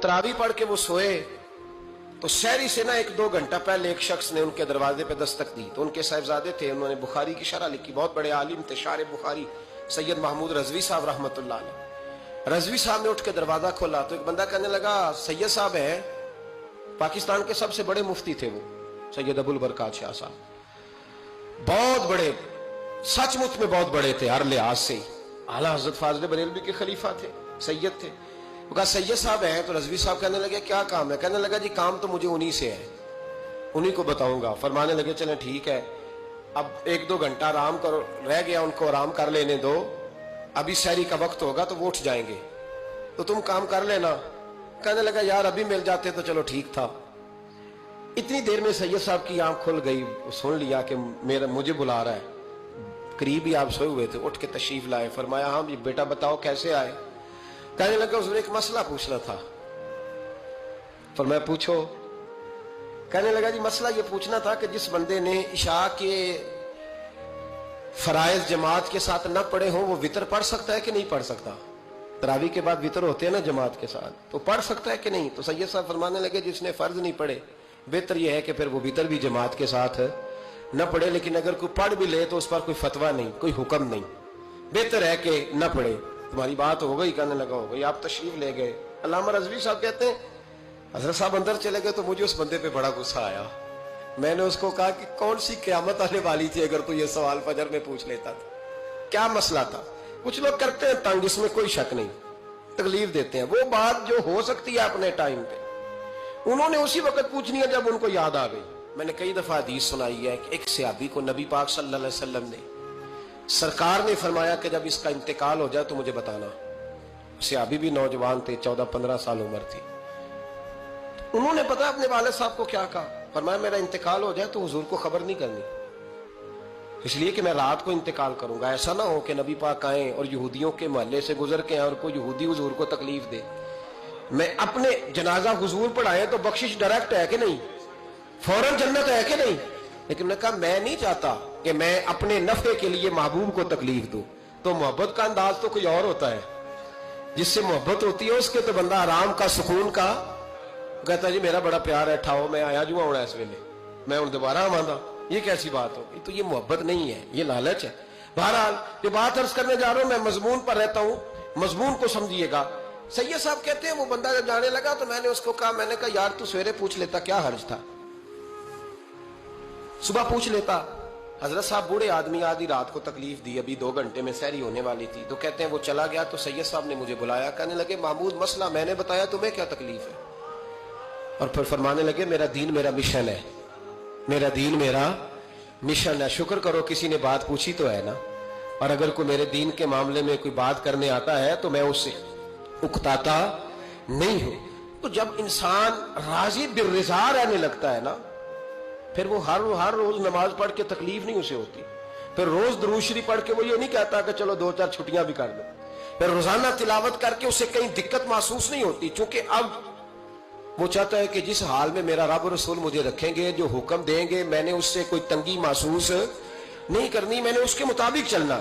तरावी पढ़ के वो सोए तो शहरी से ना 1-2 घंटा पहले एक शख्स ने उनके दरवाजे पे दस्तक दी। तो उनके साहिबजादे थे, उन्होंने बुखारी की शरह लिखी, बहुत बड़े आलिम थे, शार बुखारी सैयद महमूद रजवी साहब रहमतुल्लाह अलैह। रजवी साहब ने उठ के दरवाजा खोला तो एक बंदा कहने लगा, सैयद साहब है, पाकिस्तान के सबसे बड़े मुफ्ती थे वो, सैयद अबुल बरकात शाह साहब, बहुत बड़े, सचमुच में बहुत बड़े थे हर लिहाज से, आला हजरत फाजिल बरेलवी के खलीफा थे, सैयद थे। वो कहा सैयद साहब हैं? तो रजवी साहब कहने लगे क्या काम है? कहने लगा जी काम तो मुझे उन्हीं से है, उन्हीं को बताऊंगा। फरमाने लगे चलें ठीक है, अब 1-2 घंटा आराम करो, रह गया, उनको आराम कर लेने दो, अभी सहरी का वक्त होगा तो वो उठ जाएंगे, तो तुम काम कर लेना। कहने लगा यार अभी मिल जाते तो चलो ठीक था। इतनी देर में सैयद साहब की आंख खुल गई, सुन लिया कि मुझे बुला रहा है, करीब ही आप सोए हुए थे, उठ के तशरीफ लाए। फरमाया हाँ बेटा बताओ कैसे आए? कहने लगा उसने एक मसला पूछना था। फरमाया पूछो। कहने लगा जी मसला ये पूछना था कि जिस बंदे ने इशा के फराइज जमात के साथ न पढ़े हो वो वितर पढ़ सकता है कि नहीं पढ़ सकता? तरावी के बाद वितर होते हैं ना जमात के साथ, तो पढ़ सकता है कि नहीं? तो सैयद साहब फरमाने लगे जिसने फर्ज नहीं पढ़े बेहतर यह है कि फिर वो वितर भी जमात के साथ न पढ़े, लेकिन अगर कोई पढ़ भी ले तो उस पर कोई फतवा नहीं, कोई हुक्म नहीं, बेहतर है कि न पढ़े। तुम्हारी बात हो गई? कहने लगा हो गई। आप तशरीफ ले गए। अल्लामा रज़वी साहब कहते हैं हजरत साहब अंदर चले गए तो मुझे उस बंदे पे बड़ा गुस्सा आया। मैंने उसको कहा कि कौन सी क़यामत आने वाली थी अगर तू ये सवाल फजर में पूछ लेता था? क्या मसला था? कुछ लोग करते हैं तंग, इसमें कोई शक नहीं, तकलीफ देते हैं, वो बात जो हो सकती है अपने टाइम पे उन्होंने उसी वक्त पूछनी है जब उनको याद आ गई। मैंने कई दफा हदीस सुनाई है कि एक सहाबी को नबी पाक सल्लल्लाहु अलैहि वसल्लम ने, सरकार ने फरमाया कि जब इसका इंतकाल हो जाए तो मुझे बताना। सहाबी भी नौजवान थे, 14-15 साल उम्र थी। उन्होंने पता अपने वालिद साहब को क्या कहा? फरमाया मेरा इंतकाल हो जाए तो हुजूर को खबर नहीं करनी, इसलिए कि मैं रात को इंतकाल करूंगा। ऐसा ना हो कि नबी पाक आए और यहूदियों के मोहल्ले से गुजर के आए और कोई यहूदी हुजूर को तकलीफ दे। मैं अपने जनाजा हुजूर पढ़ाए तो बख्शिश डायरेक्ट है कि नहीं, फौरन जन्नत है कि नहीं? लेकिन मैंने कहा मैं नहीं चाहता कि मैं अपने नफे के लिए महबूब को तकलीफ दूं। तो मोहब्बत का अंदाज तो कोई और होता है, जिससे मोहब्बत होती है उसके तो बंदा आराम का, सुकून का कहता है जी मेरा बड़ा प्यार है, ठाओ मैं आया जुआ होना इस वेले, मैं हूं दोबारा आवांगा। ये कैसी बात हो? तो ये मोहब्बत नहीं है, ये लालच है। बहरहाल ये बात अर्ज करने जा रहा हूं, मैं मजमून पर रहता हूं, मजमून को समझिएगा। सैयद साहब कहते हैं वो बंदा जब जाने लगा तो मैंने उसको कहा, मैंने कहा यार तू सवेरे पूछ लेता, क्या हर्ज था, सुबह पूछ लेता। हजरत साहब बूढ़े आदमी, आधी रात को तकलीफ दी, अभी 2 घंटे में सहरी होने वाली थी। तो कहते हैं वो चला गया तो सैयद साहब ने मुझे बुलाया, कहने लगे महमूद मसला मैंने बताया, तुम्हें क्या तकलीफ है? और फिर फरमाने लगे मेरा दीन मेरा मिशन है, मेरा दीन मेरा मिशन है। शुक्र करो किसी ने बात पूछी तो है ना, और अगर कोई मेरे दीन के मामले में कोई बात करने आता है तो मैं उससे उकताता नहीं हूं। तो जब इंसान राजी बिर्रिज़ा रहने लगता है ना, फिर वो हर रोज नमाज पढ़ के तकलीफ नहीं उसे होती, फिर रोज दुरूद शरीफ पढ़ के वो ये नहीं कहता कि चलो 2-4 छुट्टियां भी कर लो, फिर रोजाना तिलावत करके उसे कहीं दिक्कत महसूस नहीं होती, क्योंकि अब वो चाहता है कि जिस हाल में मेरा रब और रसूल मुझे रखेंगे, जो हुक्म देंगे, मैंने उससे कोई तंगी महसूस नहीं करनी, मैंने उसके मुताबिक चलना।